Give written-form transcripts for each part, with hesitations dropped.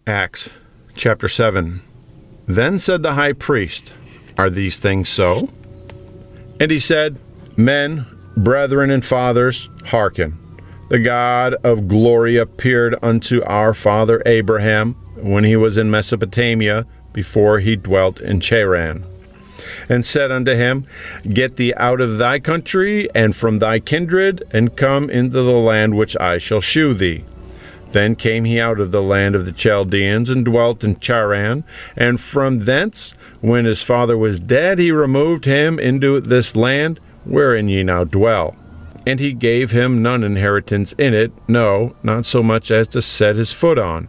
Acts chapter 7. Then said the high priest, Are these things so? And he said, Men, brethren, and fathers, hearken. The God of glory appeared unto our father Abraham when he was in Mesopotamia, before he dwelt in Charran, and said unto him, Get thee out of thy country and from thy kindred, and come into the land which I shall shew thee. Then came he out of the land of the Chaldaeans, and dwelt in Charran, and from thence, when his father was dead, he removed him into this land, wherein ye now dwell. And he gave him none inheritance in it, no, not so much as to set his foot on.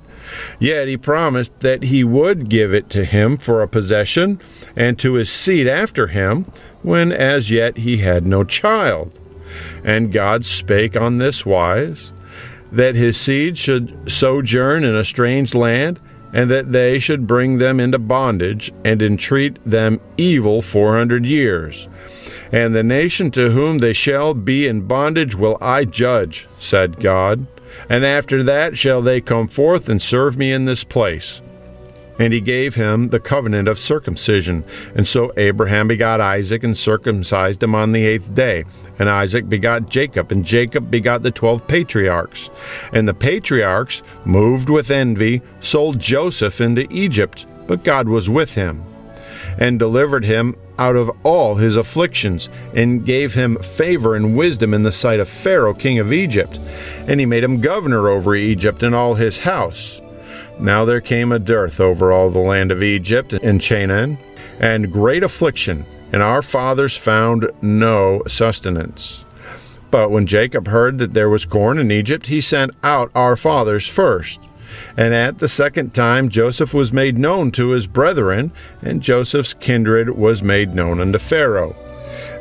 Yet he promised that he would give it to him for a possession, and to his seed after him, when as yet he had no child. And God spake on this wise, that his seed should sojourn in a strange land, and that they should bring them into bondage, and entreat them evil 400 years. And the nation to whom they shall be in bondage will I judge, said God. And after that shall they come forth and serve me in this place. And he gave him the covenant of circumcision. And so Abraham begot Isaac, and circumcised him on the 8th day. And Isaac begot Jacob, and Jacob begot the 12 patriarchs. And the patriarchs, moved with envy, sold Joseph into Egypt, but God was with him, and delivered him out of all his afflictions, and gave him favor and wisdom in the sight of Pharaoh king of Egypt. And he made him governor over Egypt and all his house. Now there came a dearth over all the land of Egypt and Chanaan, and great affliction, and our fathers found no sustenance. But when Jacob heard that there was corn in Egypt, he sent out our fathers first. And at the second time Joseph was made known to his brethren, and Joseph's kindred was made known unto Pharaoh.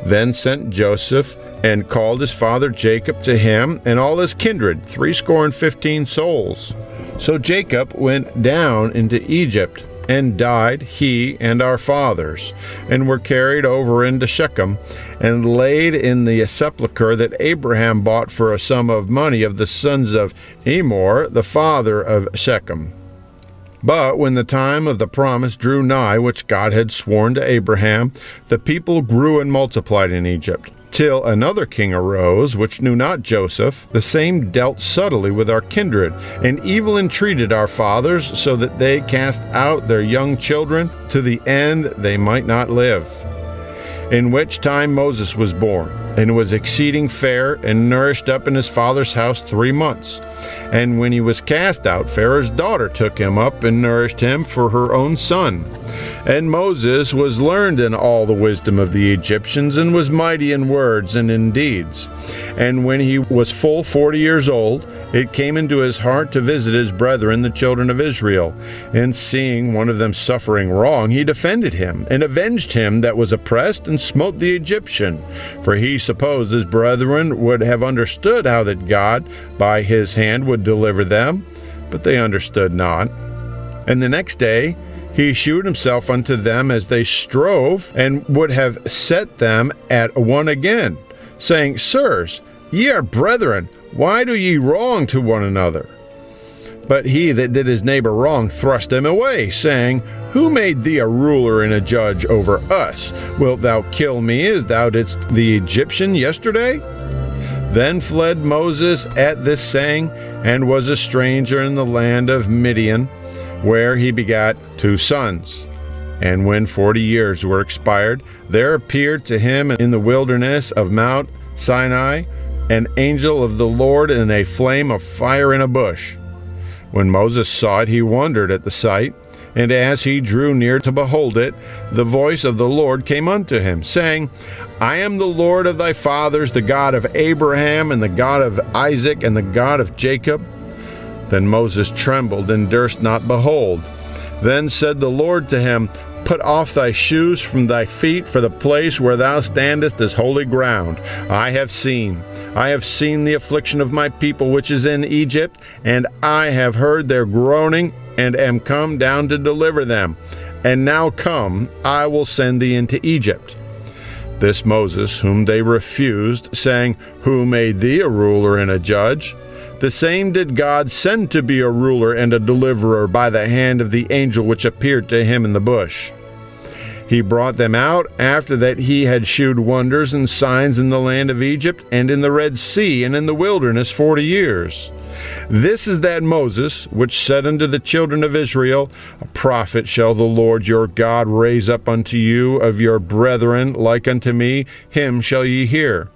Then sent Joseph, and called his father Jacob to him, and all his kindred, 15 souls. So Jacob went down into Egypt, and died, he and our fathers, and were carried over into Sychem, and laid in the sepulchre that Abraham bought for a sum of money of the sons of Emmor, the father of Sychem. But when the time of the promise drew nigh, which God had sworn to Abraham, the people grew and multiplied in Egypt, till another king arose, which knew not Joseph. The same dealt subtilly with our kindred, and evil entreated our fathers, so that they cast out their young children, to the end they might not live. In which time Moses was born, and was exceeding fair, and nourished up in his father's house 3 months. And when he was cast out, Pharaoh's daughter took him up, and nourished him for her own son. And Moses was learned in all the wisdom of the Egyptians, and was mighty in words and in deeds. And when he was full 40 years old, it came into his heart to visit his brethren, the children of Israel. And seeing one of them suffering wrong, he defended him, and avenged him that was oppressed, and smote the Egyptian. For he supposed his brethren would have understood how that God by his hand would deliver them, but they understood not. And the next day he shewed himself unto them as they strove, and would have set them at one again, saying, Sirs, ye are brethren, why do ye wrong to one another? But he that did his neighbor wrong thrust him away, saying, Who made thee a ruler and a judge over us? Wilt thou kill me as thou didst the Egyptian yesterday? Then fled Moses at this saying, and was a stranger in the land of Midian, where he begat 2 sons. And when 40 years were expired, there appeared to him in the wilderness of Mount Sinai an angel of the Lord in a flame of fire in a bush. When Moses saw it, he wondered at the sight, and as he drew near to behold it, the voice of the Lord came unto him, saying, I am the Lord of thy fathers, the God of Abraham, and the God of Isaac, and the God of Jacob. Then Moses trembled, and durst not behold. Then said the Lord to him, Put off thy shoes from thy feet, for the place where thou standest is holy ground. I have seen the affliction of my people which is in Egypt, and I have heard their groaning, and am come down to deliver them. And now come, I will send thee into Egypt. This Moses, whom they refused, saying, Who made thee a ruler and a judge? The same did God send to be a ruler and a deliverer by the hand of the angel which appeared to him in the bush. He brought them out after that he had shewed wonders and signs in the land of Egypt and in the Red Sea and in the wilderness 40 years. This is that Moses, which said unto the children of Israel, A prophet shall the Lord your God raise up unto you of your brethren like unto me, him shall ye hear.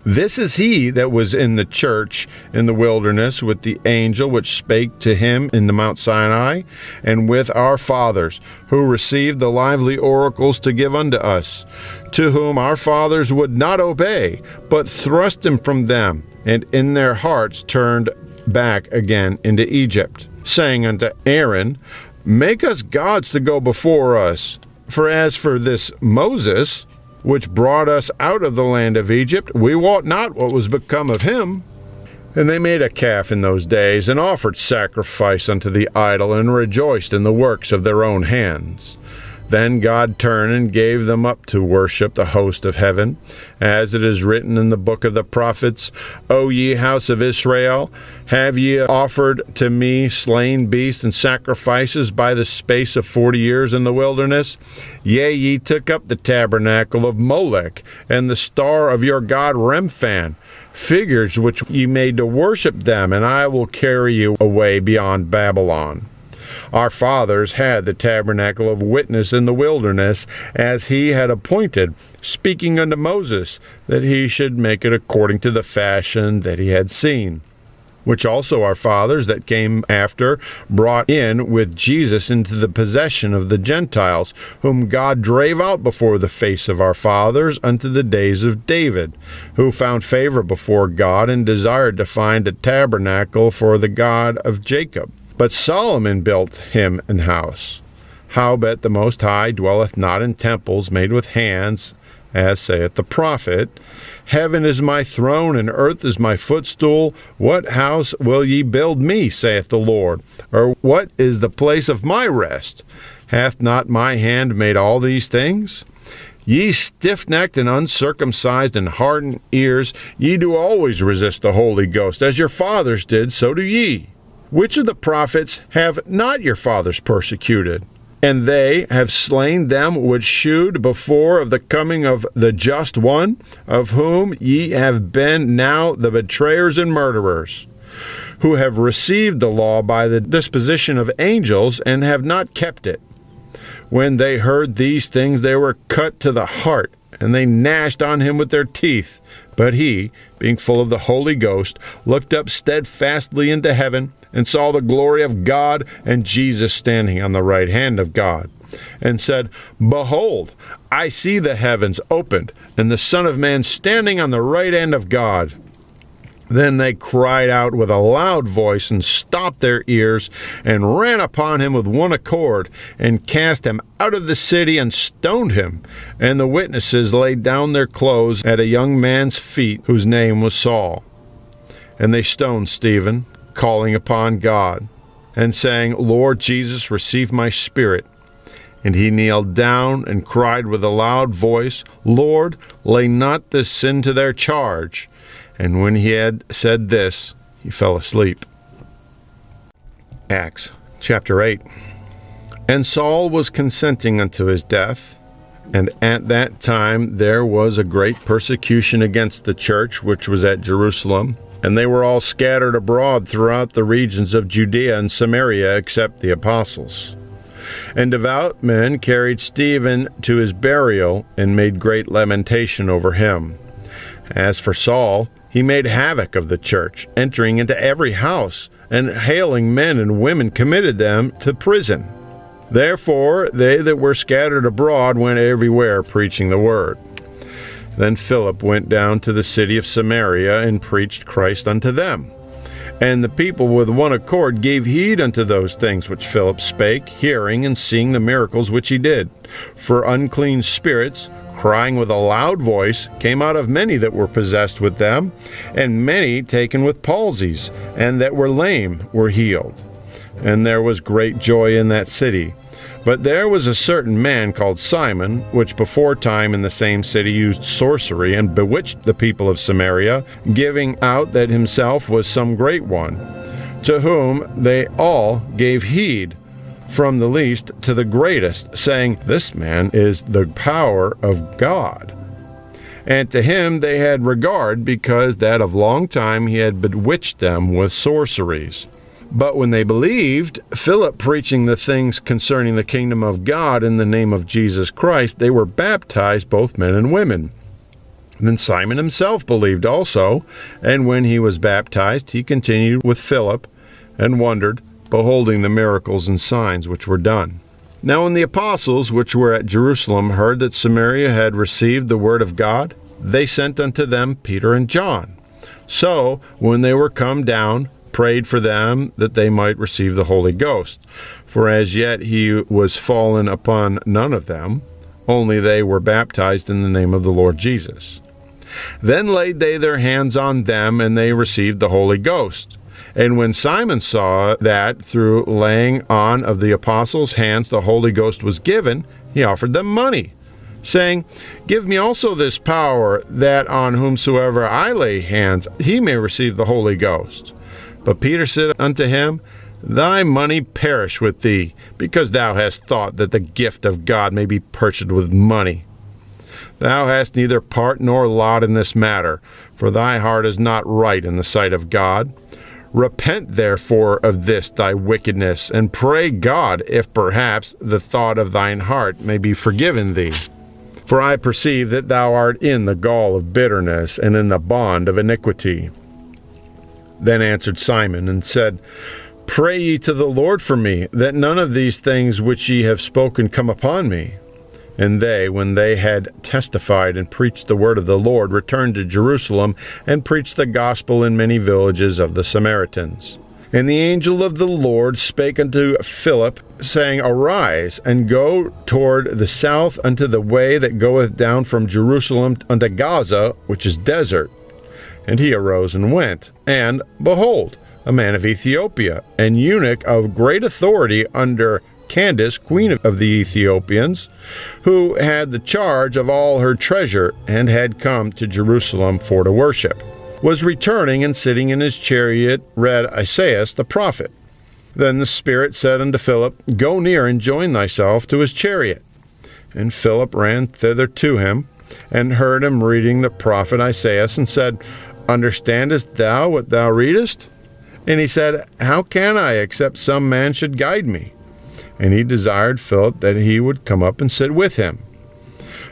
This is he that was in the church in the wilderness with the angel which spake to him in the Mount Sinai, and with our fathers, who received the lively oracles to give unto us, to whom our fathers would not obey, but thrust him from them, and in their hearts turned back again into Egypt, saying unto Aaron, Make us gods to go before us. For as for this Moses, which brought us out of the land of Egypt, we wot not what was become of him. And they made a calf in those days, and offered sacrifice unto the idol, and rejoiced in the works of their own hands. Then God turned and gave them up to worship the host of heaven, as it is written in the book of the prophets, O ye house of Israel, have ye offered to me slain beasts and sacrifices by the space of 40 years in the wilderness? Yea, ye took up the tabernacle of Molech, and the star of your god Remphan, figures which ye made to worship them, and I will carry you away beyond Babylon. Our fathers had the tabernacle of witness in the wilderness, as he had appointed, speaking unto Moses, that he should make it according to the fashion that he had seen, which also our fathers that came after brought in with Jesus into the possession of the Gentiles, whom God drave out before the face of our fathers unto the days of David, who found favor before God and desired to find a tabernacle for the God of Jacob. But Solomon built him an house. Howbeit the Most High dwelleth not in temples made with hands, as saith the prophet, Heaven is my throne, and earth is my footstool. What house will ye build me, saith the Lord? Or what is the place of my rest? Hath not my hand made all these things? Ye stiff-necked and uncircumcised and hardened ears, ye do always resist the Holy Ghost. As your fathers did, so do ye. Which of the prophets have not your fathers persecuted? And they have slain them which shewed before of the coming of the just one, of whom ye have been now the betrayers and murderers, who have received the law by the disposition of angels, and have not kept it. When they heard these things, they were cut to the heart, and they gnashed on him with their teeth. But he, being full of the Holy Ghost, looked up steadfastly into heaven, and saw the glory of God, and Jesus standing on the right hand of God, and said, Behold, I see the heavens opened, and the Son of Man standing on the right hand of God. Then they cried out with a loud voice, and stopped their ears, and ran upon him with one accord, and cast him out of the city, and stoned him. And the witnesses laid down their clothes at a young man's feet, whose name was Saul. And they stoned Stephen, calling upon God, and saying, Lord Jesus, receive my spirit. And he kneeled down and cried with a loud voice, Lord, lay not this sin to their charge. And when he had said this, he fell asleep. Acts chapter 8. And Saul was consenting unto his death, and at that time there was a great persecution against the church which was at Jerusalem, and they were all scattered abroad throughout the regions of Judea and Samaria, except the apostles. And devout men carried Stephen to his burial, and made great lamentation over him. As for Saul, he made havoc of the church, entering into every house, and hailing men and women committed them to prison. Therefore they that were scattered abroad went everywhere preaching the word. Then Philip went down to the city of Samaria, and preached Christ unto them. And the people with one accord gave heed unto those things which Philip spake, hearing and seeing the miracles which he did. For unclean spirits, crying with a loud voice, came out of many that were possessed with them, and many taken with palsies, and that were lame were healed. and there was great joy in that city. But there was a certain man called Simon, which beforetime in the same city used sorcery, and bewitched the people of Samaria, giving out that himself was some great one, to whom they all gave heed, from the least to the greatest, saying, This man is the power of God. And to him they had regard, because that of long time he had bewitched them with sorceries. But when they believed Philip preaching the things concerning the kingdom of God in the name of Jesus Christ, they were baptized, both men and women. Then Simon himself believed also, and when he was baptized, he continued with Philip, and wondered, beholding the miracles and signs which were done. Now when the apostles which were at Jerusalem heard that Samaria had received the word of God, they sent unto them Peter and John. So when they were come down, prayed for them that they might receive the Holy Ghost. For as yet he was fallen upon none of them, only they were baptized in the name of the Lord Jesus. Then laid they their hands on them, and they received the Holy Ghost. And when Simon saw that through laying on of the apostles' hands the Holy Ghost was given, he offered them money, saying, Give me also this power, that on whomsoever I lay hands he may receive the Holy Ghost. But Peter said unto him, Thy money perish with thee, because thou hast thought that the gift of God may be purchased with money. Thou hast neither part nor lot in this matter, for thy heart is not right in the sight of God. Repent therefore of this thy wickedness, and pray God, if perhaps the thought of thine heart may be forgiven thee. For I perceive that thou art in the gall of bitterness, and in the bond of iniquity. Then answered Simon, and said, Pray ye to the Lord for me, that none of these things which ye have spoken come upon me. And they, when they had testified and preached the word of the Lord, returned to Jerusalem, and preached the gospel in many villages of the Samaritans. And the angel of the Lord spake unto Philip, saying, Arise, and go toward the south unto the way that goeth down from Jerusalem unto Gaza, which is desert. And he arose and went, and, behold, a man of Ethiopia, an eunuch of great authority under Candace, queen of the Ethiopians, who had the charge of all her treasure, and had come to Jerusalem for to worship, was returning, and sitting in his chariot read Isaiah the prophet. Then the Spirit said unto Philip, Go near and join thyself to his chariot. And Philip ran thither to him, and heard him reading the prophet Isaiah, and said, Understandest thou what thou readest? And he said, How can I, except some man should guide me? And he desired Philip that he would come up and sit with him.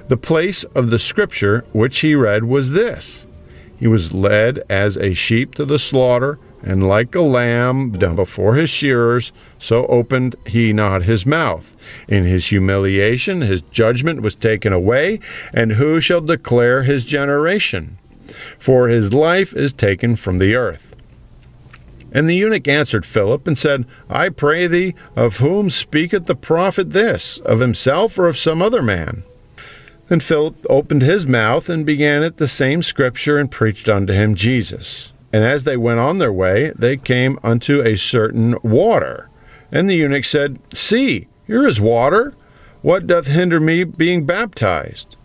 The place of the scripture which he read was this: He was led as a sheep to the slaughter, and like a lamb dumb before his shearers, so opened he not his mouth. In his humiliation his judgment was taken away, and who shall declare his generation? For his life is taken from the earth. And the eunuch answered Philip, and said, I pray thee, of whom speaketh the prophet this, of himself or of some other man? Then Philip opened his mouth, and began at the same scripture, and preached unto him Jesus. And as they went on their way, they came unto a certain water. And the eunuch said, See, here is water. What doth hinder me being baptized?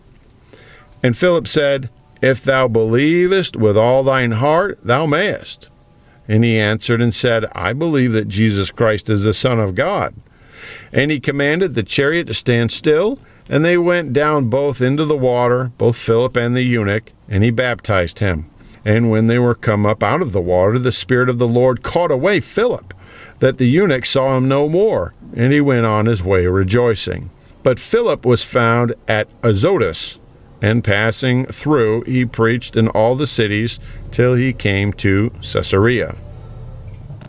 And Philip said, If thou believest with all thine heart, thou mayest. And he answered and said, I believe that Jesus Christ is the Son of God. And he commanded the chariot to stand still, and they went down both into the water, both Philip and the eunuch, and he baptized him. And when they were come up out of the water, the Spirit of the Lord caught away Philip, that the eunuch saw him no more, and he went on his way rejoicing. But Philip was found at Azotus, and passing through, he preached in all the cities till he came to Caesarea.